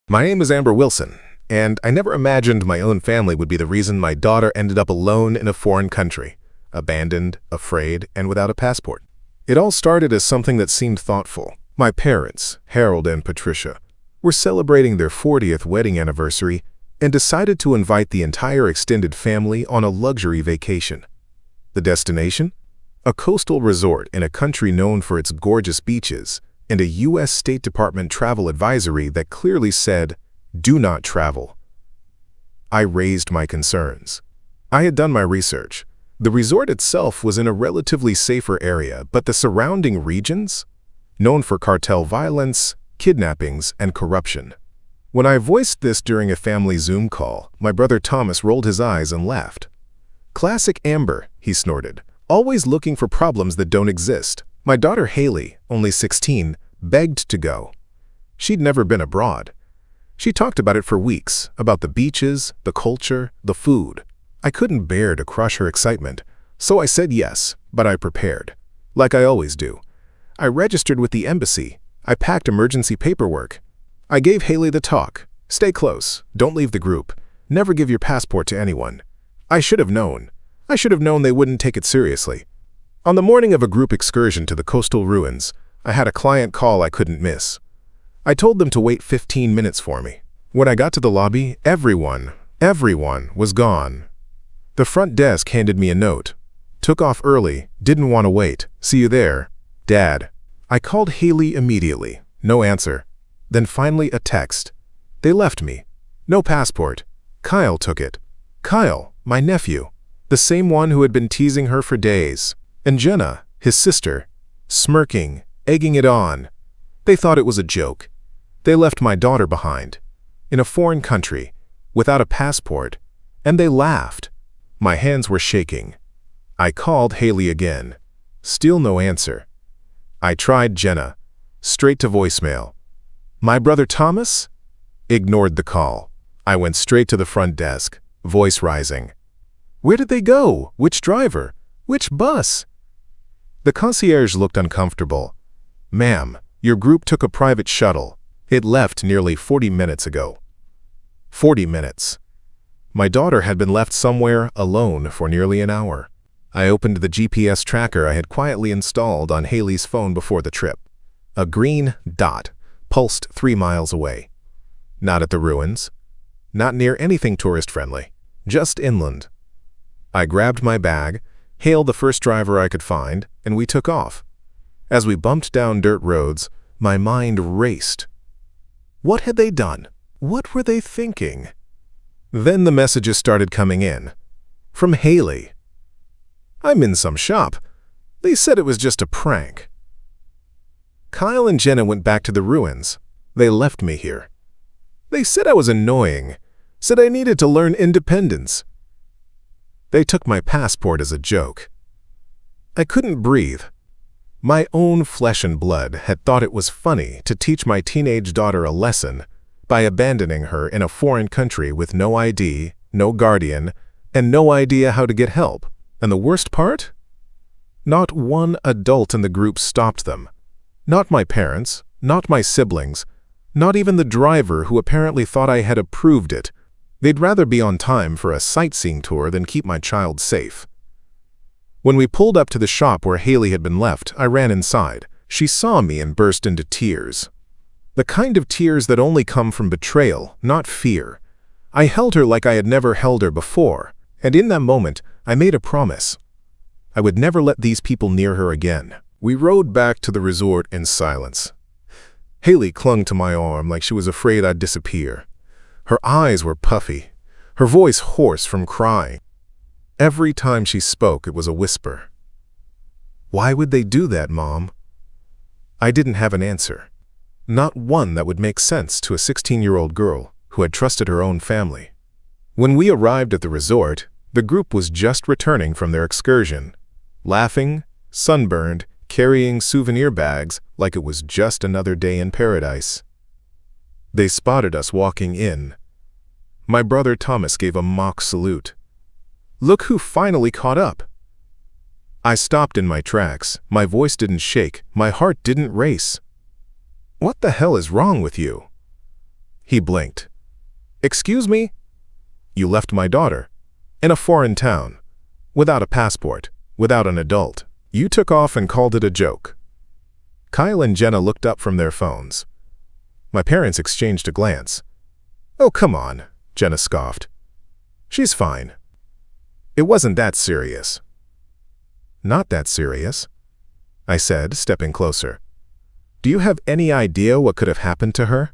My name is Amber Wilson, and I never imagined my own family would be the reason my daughter ended up alone in a foreign country, abandoned, afraid, and without a passport. It all started as something that seemed thoughtful. My parents, Harold and Patricia, were celebrating their 40th wedding anniversary and decided to invite the entire extended family on a luxury vacation. The destination? A coastal resort in a country known for its gorgeous beaches and a U.S. State Department travel advisory that clearly said, "Do not travel." I raised my concerns. I had done my research. The resort itself was in a relatively safer area, but the surrounding regions? Known for cartel violence, kidnappings, and corruption. When I voiced this during a family Zoom call, my brother Thomas rolled his eyes and laughed. "Classic Amber," he snorted, "always looking for problems that don't exist." My daughter Haley, only 16, begged to go. She'd never been abroad. She talked about it for weeks, about the beaches, the culture, the food. I couldn't bear to crush her excitement, so I said yes, but I prepared. Like I always do. I registered with the embassy. I packed emergency paperwork. I gave Haley the talk. Stay close. Don't leave the group. Never give your passport to anyone. I should have known. I should have known they wouldn't take it seriously. On the morning of a group excursion to the coastal ruins, I had a client call I couldn't miss. I told them to wait 15 minutes for me. When I got to the lobby, everyone was gone. The front desk handed me a note. "Took off early, didn't want to wait. See you there, Dad." I called Haley immediately. No answer. Then finally a text. "They left me. No passport. Kyle took it." Kyle, my nephew. The same one who had been teasing her for days. And Jenna, his sister, smirking, egging it on. They thought it was a joke. They left my daughter behind, in a foreign country, without a passport, and they laughed. My hands were shaking. I called Haley again. Still no answer. I tried Jenna. Straight to voicemail. My brother Thomas? Ignored the call. I went straight to the front desk, voice rising. "Where did they go? Which driver? Which bus?" The concierge looked uncomfortable. "Ma'am, your group took a private shuttle. It left nearly 40 minutes ago." 40 minutes. My daughter had been left somewhere alone for nearly an hour. I opened the GPS tracker I had quietly installed on Haley's phone before the trip. A green dot pulsed 3 miles away. Not at the ruins. Not near anything tourist-friendly. Just inland. I grabbed my bag, hailed the first driver I could find, and we took off. As we bumped down dirt roads, my mind raced. What had they done? What were they thinking? Then the messages started coming in. From Haley. "I'm in some shop. They said it was just a prank." Kyle and Jenna went back to the ruins. They left me here. They said I was annoying. Said I needed to learn independence. They took my passport as a joke. I couldn't breathe. My own flesh and blood had thought it was funny to teach my teenage daughter a lesson by abandoning her in a foreign country with no ID, no guardian, and no idea how to get help. And the worst part? Not one adult in the group stopped them. Not my parents, not my siblings, not even the driver who apparently thought I had approved it. They'd rather be on time for a sightseeing tour than keep my child safe. When we pulled up to the shop where Haley had been left, I ran inside. She saw me and burst into tears. The kind of tears that only come from betrayal, not fear. I held her like I had never held her before, and in that moment, I made a promise. I would never let these people near her again. We rode back to the resort in silence. Haley clung to my arm like she was afraid I'd disappear. Her eyes were puffy, her voice hoarse from crying. Every time she spoke, it was a whisper. "Why would they do that, Mom?" I didn't have an answer. Not one that would make sense to a 16-year-old girl who had trusted her own family. When we arrived at the resort, the group was just returning from their excursion, laughing, sunburned, carrying souvenir bags like it was just another day in paradise. They spotted us walking in. My brother Thomas gave a mock salute. Look who finally caught up. I stopped in my tracks. My voice didn't shake. My heart didn't race. What the hell is wrong with you? He blinked. "Excuse me? You left my daughter in a foreign town, without a passport, without an adult. You took off and called it a joke." Kyle and Jenna looked up from their phones. My parents exchanged a glance. "Oh, come on," Jenna scoffed. "She's fine. It wasn't that serious." "Not that serious," I said, stepping closer. "Do you have any idea what could have happened to her?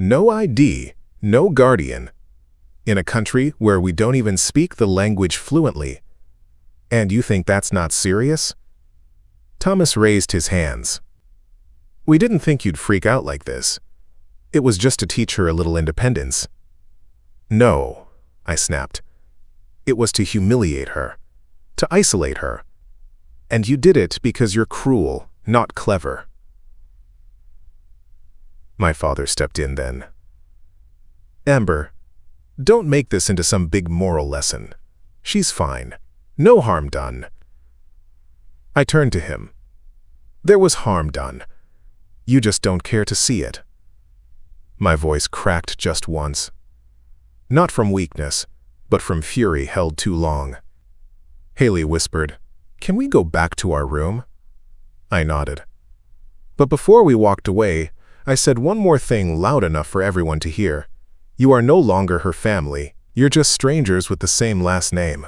No ID, no guardian, in a country where we don't even speak the language fluently. And you think that's not serious?" Thomas raised his hands. "We didn't think you'd freak out like this. It was just to teach her a little independence." "No," I snapped. "It was to humiliate her, to isolate her. And you did it because you're cruel, not clever." My father stepped in then. "Amber, don't make this into some big moral lesson. She's fine. No harm done." I turned to him. "There was harm done. You just don't care to see it." My voice cracked just once. Not from weakness, but from fury held too long. Haley whispered, "Can we go back to our room?" I nodded. But before we walked away, I said one more thing loud enough for everyone to hear. "You are no longer her family. You're just strangers with the same last name."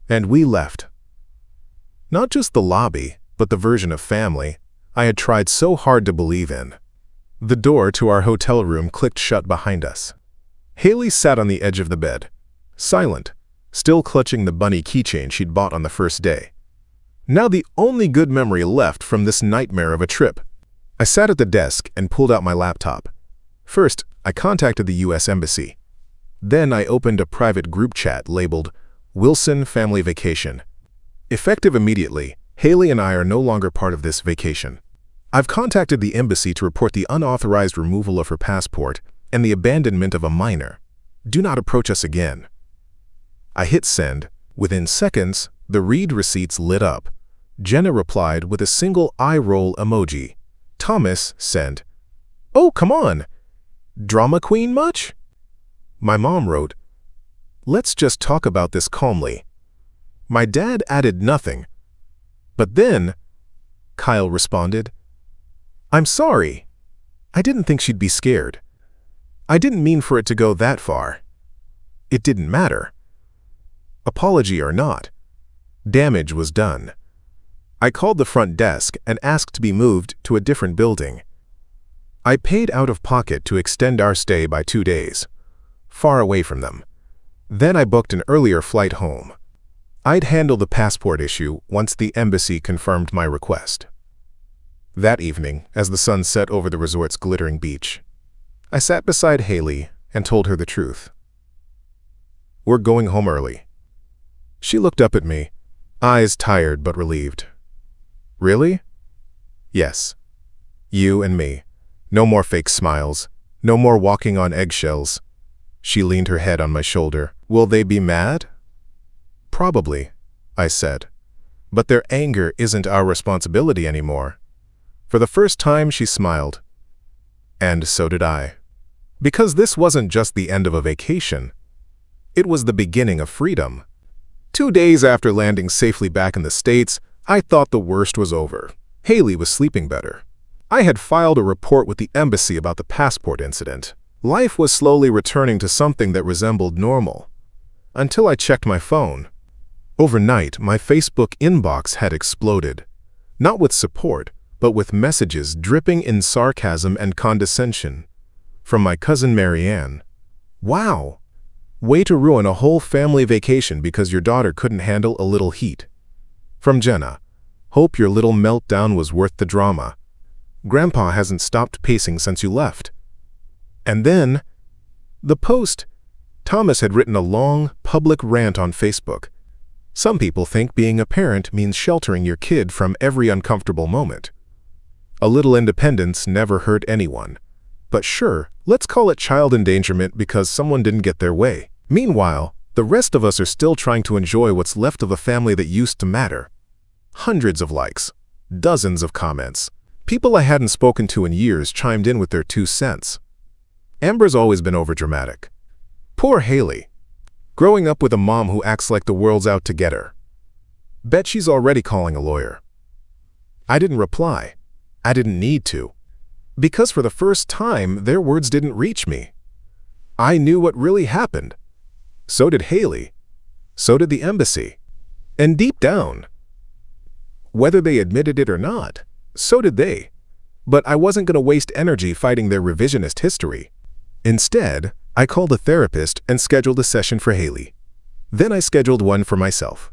And we left. Not just the lobby, but the version of family I had tried so hard to believe in. The door to our hotel room clicked shut behind us. Haley sat on the edge of the bed, silent, still clutching the bunny keychain she'd bought on the first day. Now the only good memory left from this nightmare of a trip. I sat at the desk and pulled out my laptop. First, I contacted the U.S. Embassy. Then I opened a private group chat labeled Wilson Family Vacation. Effective immediately, Haley and I are no longer part of this vacation. I've contacted the embassy to report the unauthorized removal of her passport and the abandonment of a minor. Do not approach us again. I hit send. Within seconds, the read receipts lit up. Jenna replied with a single eye roll emoji. Thomas sent, "Oh, come on! Drama queen much?" My mom wrote, "Let's just talk about this calmly." My dad added nothing. But then, Kyle responded, "I'm sorry. I didn't think she'd be scared. I didn't mean for it to go that far. It didn't matter. Apology or not, damage was done." I called the front desk and asked to be moved to a different building. I paid out of pocket to extend our stay by 2 days, far away from them. Then I booked an earlier flight home. I'd handle the passport issue once the embassy confirmed my request. That evening, as the sun set over the resort's glittering beach, I sat beside Haley and told her the truth. "We're going home early." She looked up at me, eyes tired but relieved. "Really?" "Yes. You and me. No more fake smiles. No more walking on eggshells." She leaned her head on my shoulder. "Will they be mad?" "Probably," I said. "But their anger isn't our responsibility anymore." For the first time, she smiled. And so did I. Because this wasn't just the end of a vacation. It was the beginning of freedom. 2 days after landing safely back in the States, I thought the worst was over. Haley was sleeping better. I had filed a report with the embassy about the passport incident. Life was slowly returning to something that resembled normal. Until I checked my phone. Overnight, my Facebook inbox had exploded. Not with support, but with messages dripping in sarcasm and condescension. From my cousin Marianne. "Wow! Way to ruin a whole family vacation because your daughter couldn't handle a little heat." From Jenna. "Hope your little meltdown was worth the drama. Grandpa hasn't stopped pacing since you left." And then, the post. Thomas had written a long, public rant on Facebook. Some people think being a parent means sheltering your kid from every uncomfortable moment. A little independence never hurt anyone. But sure, let's call it child endangerment because someone didn't get their way. Meanwhile, the rest of us are still trying to enjoy what's left of a family that used to matter. Hundreds of likes, dozens of comments. People I hadn't spoken to in years chimed in with their 2 cents. Amber's always been overdramatic. Poor Haley. Growing up with a mom who acts like the world's out to get her. Bet she's already calling a lawyer. I didn't reply. I didn't need to. Because for the first time, their words didn't reach me. I knew what really happened. So did Haley. So did the embassy. And deep down, whether they admitted it or not, so did they. But I wasn't going to waste energy fighting their revisionist history. Instead, I called a therapist and scheduled a session for Haley. Then I scheduled one for myself.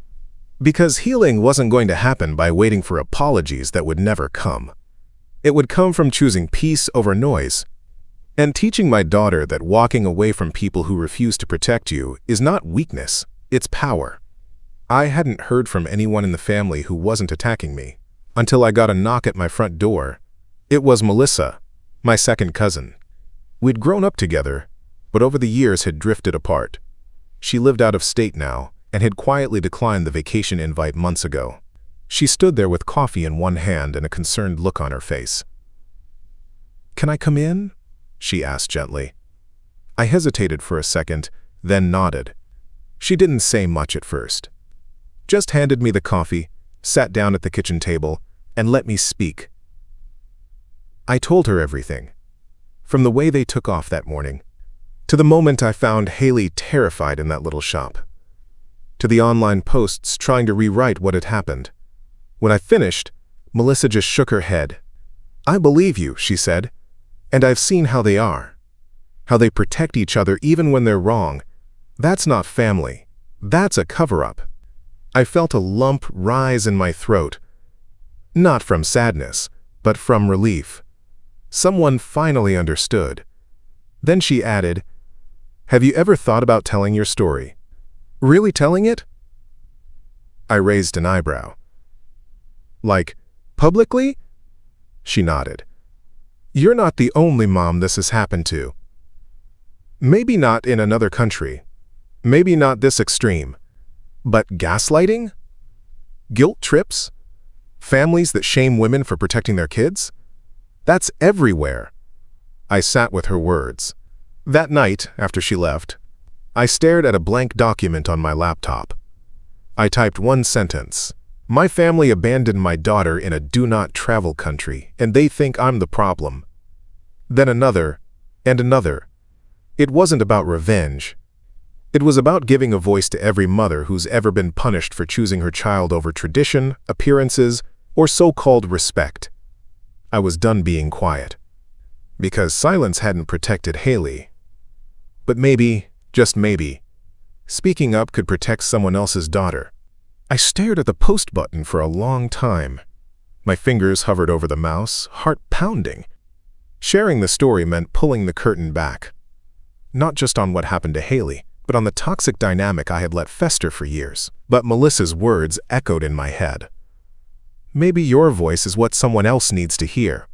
Because healing wasn't going to happen by waiting for apologies that would never come. It would come from choosing peace over noise, and teaching my daughter that walking away from people who refuse to protect you is not weakness, it's power. I hadn't heard from anyone in the family who wasn't attacking me, until I got a knock at my front door. It was Melissa, my second cousin. We'd grown up together, but over the years had drifted apart. She lived out of state now, and had quietly declined the vacation invite months ago. She stood there with coffee in one hand and a concerned look on her face. "Can I come in?" she asked gently. I hesitated for a second, then nodded. She didn't say much at first. Just handed me the coffee, sat down at the kitchen table, and let me speak. I told her everything. From the way they took off that morning, to the moment I found Haley terrified in that little shop, to the online posts trying to rewrite what had happened. When I finished, Melissa just shook her head. "I believe you," she said, "and I've seen how they are. How they protect each other even when they're wrong. That's not family. That's a cover-up." I felt a lump rise in my throat. Not from sadness, but from relief. Someone finally understood. Then she added, "Have you ever thought about telling your story? Really telling it?" I raised an eyebrow. "Like, publicly?" She nodded. "You're not the only mom this has happened to. Maybe not in another country. Maybe not this extreme. But gaslighting? Guilt trips? Families that shame women for protecting their kids? That's everywhere." I sat with her words. That night, after she left, I stared at a blank document on my laptop. I typed one sentence. "My family abandoned my daughter in a do-not-travel country, and they think I'm the problem." Then another, and another. It wasn't about revenge. It was about giving a voice to every mother who's ever been punished for choosing her child over tradition, appearances, or so-called respect. I was done being quiet. Because silence hadn't protected Haley. But maybe, just maybe, speaking up could protect someone else's daughter. I stared at the post button for a long time. My fingers hovered over the mouse, heart pounding. Sharing the story meant pulling the curtain back. Not just on what happened to Haley, but on the toxic dynamic I had let fester for years. But Melissa's words echoed in my head. Maybe your voice is what someone else needs to hear.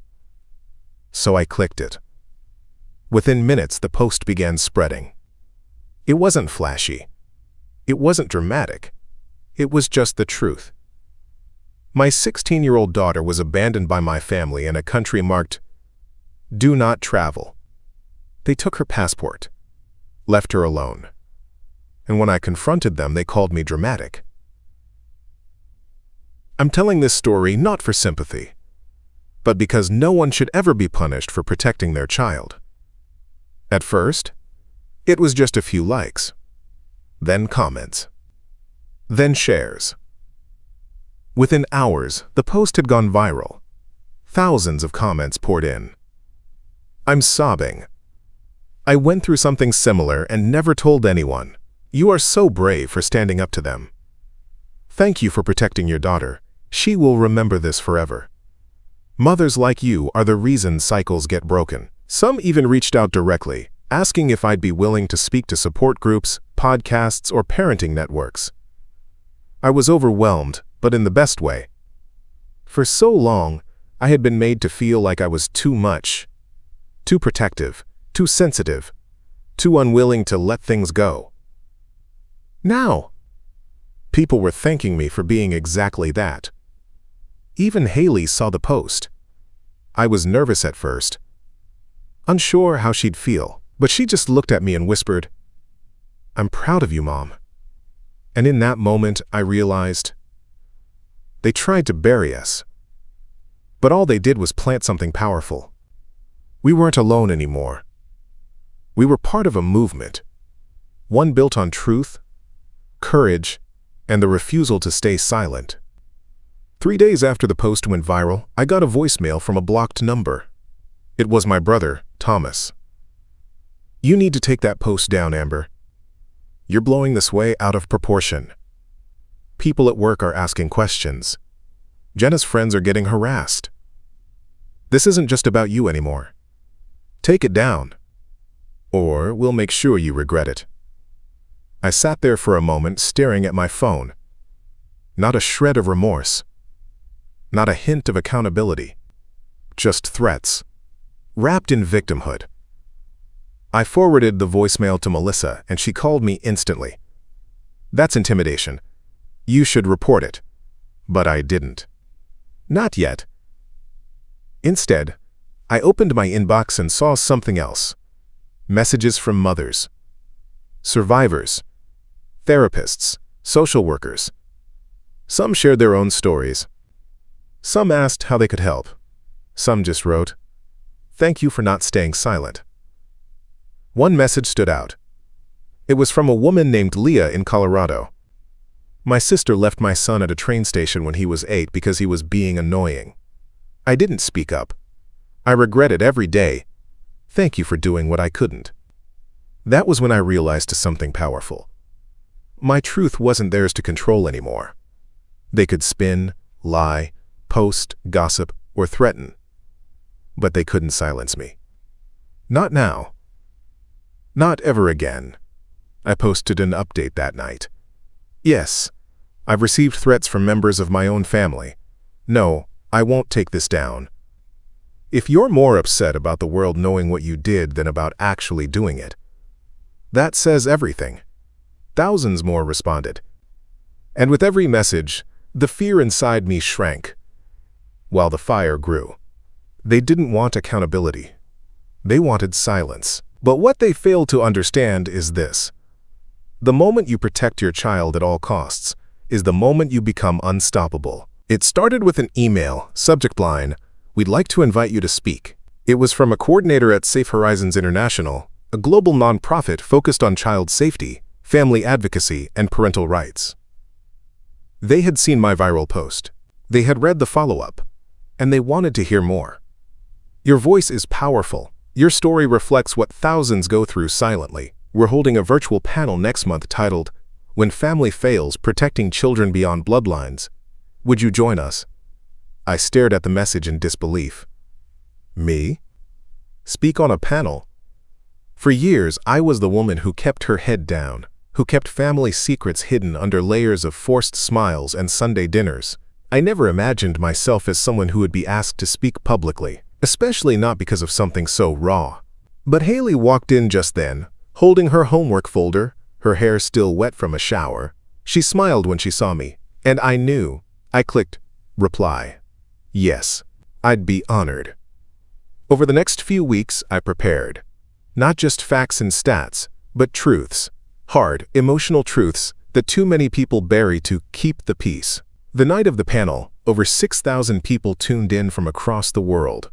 So I clicked it. Within minutes, the post began spreading. It wasn't flashy. It wasn't dramatic. It was just the truth. My 16-year-old daughter was abandoned by my family in a country marked "Do not travel." They took her passport, left her alone. And when I confronted them, they called me dramatic. I'm telling this story not for sympathy, but because no one should ever be punished for protecting their child. At first, it was just a few likes, then comments, then shares. Within hours, the post had gone viral. Thousands of comments poured in. I'm sobbing. I went through something similar and never told anyone. You are so brave for standing up to them. Thank you for protecting your daughter. She will remember this forever. Mothers like you are the reason cycles get broken. Some even reached out directly, asking if I'd be willing to speak to support groups, podcasts, or parenting networks. I was overwhelmed, but in the best way. For so long, I had been made to feel like I was too much, too protective, too sensitive, too unwilling to let things go. Now, people were thanking me for being exactly that. Even Haley saw the post. I was nervous at first, unsure how she'd feel. But she just looked at me and whispered, "I'm proud of you, Mom." And in that moment, I realized they tried to bury us. But all they did was plant something powerful. We weren't alone anymore. We were part of a movement, one built on truth, courage, and the refusal to stay silent. 3 days after the post went viral, I got a voicemail from a blocked number. It was my brother, Thomas. "You need to take that post down, Amber. You're blowing this way out of proportion. People at work are asking questions. Jenna's friends are getting harassed. This isn't just about you anymore. Take it down, or we'll make sure you regret it." I sat there for a moment staring at my phone. Not a shred of remorse. Not a hint of accountability. Just threats, wrapped in victimhood. I forwarded the voicemail to Melissa, and she called me instantly. "That's intimidation. You should report it." But I didn't. Not yet. Instead, I opened my inbox and saw something else. Messages from mothers, survivors, therapists, social workers. Some shared their own stories. Some asked how they could help. Some just wrote, "Thank you for not staying silent." One message stood out. It was from a woman named Leah in Colorado. "My sister left my son at a train station when he was 8 because he was being annoying. I didn't speak up. I regret it every day. Thank you for doing what I couldn't." That was when I realized something powerful. My truth wasn't theirs to control anymore. They could spin, lie, post, gossip, or threaten. But they couldn't silence me. Not now. Not ever again. I posted an update that night. "Yes, I've received threats from members of my own family. No, I won't take this down." If you're more upset about the world knowing what you did than about actually doing it, that says everything. Thousands more responded. And with every message, the fear inside me shrank, while the fire grew. They didn't want accountability. They wanted silence. But what they failed to understand is this. The moment you protect your child at all costs is the moment you become unstoppable. It started with an email, subject line, "We'd like to invite you to speak." It was from a coordinator at Safe Horizons International, a global nonprofit focused on child safety, family advocacy, and parental rights. They had seen my viral post. They had read the follow-up, and they wanted to hear more. "Your voice is powerful. Your story reflects what thousands go through silently. We're holding a virtual panel next month titled, 'When Family Fails, Protecting Children Beyond Bloodlines.' Would you join us?" I stared at the message in disbelief. Me? Speak on a panel? For years, I was the woman who kept her head down, who kept family secrets hidden under layers of forced smiles and Sunday dinners. I never imagined myself as someone who would be asked to speak publicly, especially not because of something so raw. But Haley walked in just then, holding her homework folder, her hair still wet from a shower. She smiled when she saw me, and I knew. I clicked reply. Yes, I'd be honored. Over the next few weeks, I prepared. Not just facts and stats, but truths. Hard, emotional truths that too many people bury to keep the peace. The night of the panel, over 6,000 people tuned in from across the world.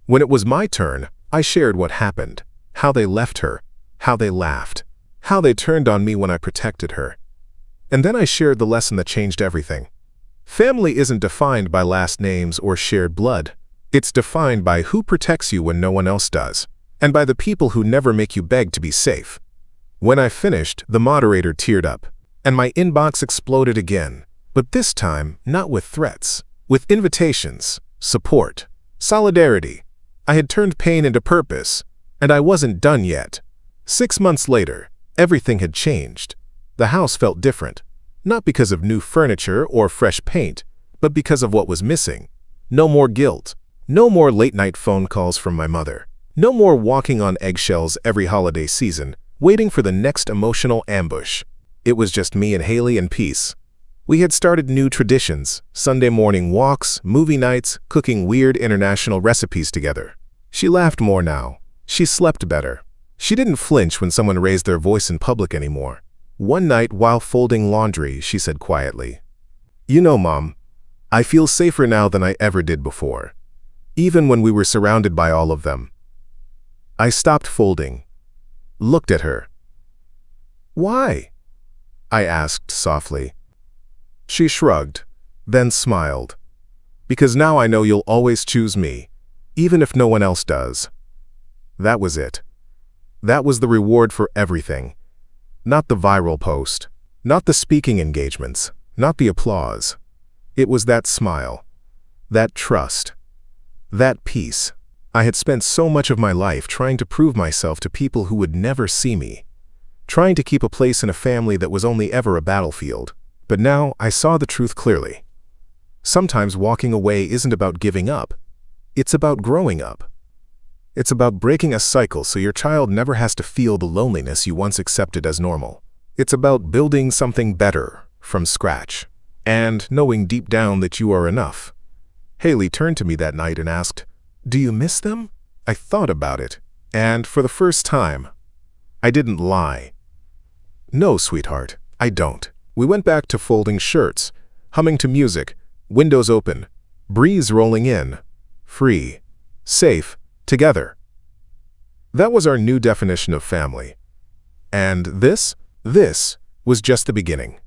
When it was my turn, I shared what happened, how they left her, how they laughed, how they turned on me when I protected her. And then I shared the lesson that changed everything. Family isn't defined by last names or shared blood. It's defined by who protects you when no one else does, and by the people who never make you beg to be safe. When I finished, the moderator teared up, and my inbox exploded again, but this time not with threats, with invitations, support, solidarity. I had turned pain into purpose, and I wasn't done yet. 6 months later, everything had changed. The house felt different, not because of new furniture or fresh paint, but because of what was missing. No more guilt. No more late-night phone calls from my mother. No more walking on eggshells every holiday season, waiting for the next emotional ambush. It was just me and Haley and peace. We had started new traditions, Sunday morning walks, movie nights, cooking weird international recipes together. She laughed more now. She slept better. She didn't flinch when someone raised their voice in public anymore. One night, while folding laundry, she said quietly, "You know, Mom, I feel safer now than I ever did before, even when we were surrounded by all of them." I stopped folding, looked at her. "Why?" I asked softly. She shrugged, then smiled. "Because now I know you'll always choose me, even if no one else does." That was it. That was the reward for everything. Not the viral post, not the speaking engagements, not the applause. It was that smile, that trust, that peace. I had spent so much of my life trying to prove myself to people who would never see me, trying to keep a place in a family that was only ever a battlefield. But now I saw the truth clearly. Sometimes walking away isn't about giving up. It's about growing up. It's about breaking a cycle so your child never has to feel the loneliness you once accepted as normal. It's about building something better from scratch and knowing deep down that you are enough. Haley turned to me that night and asked, "Do you miss them?" I thought about it, and for the first time, I didn't lie. "No, sweetheart, I don't." We went back to folding shirts, humming to music, windows open, breeze rolling in, free, safe, together. That was our new definition of family. And this was just the beginning.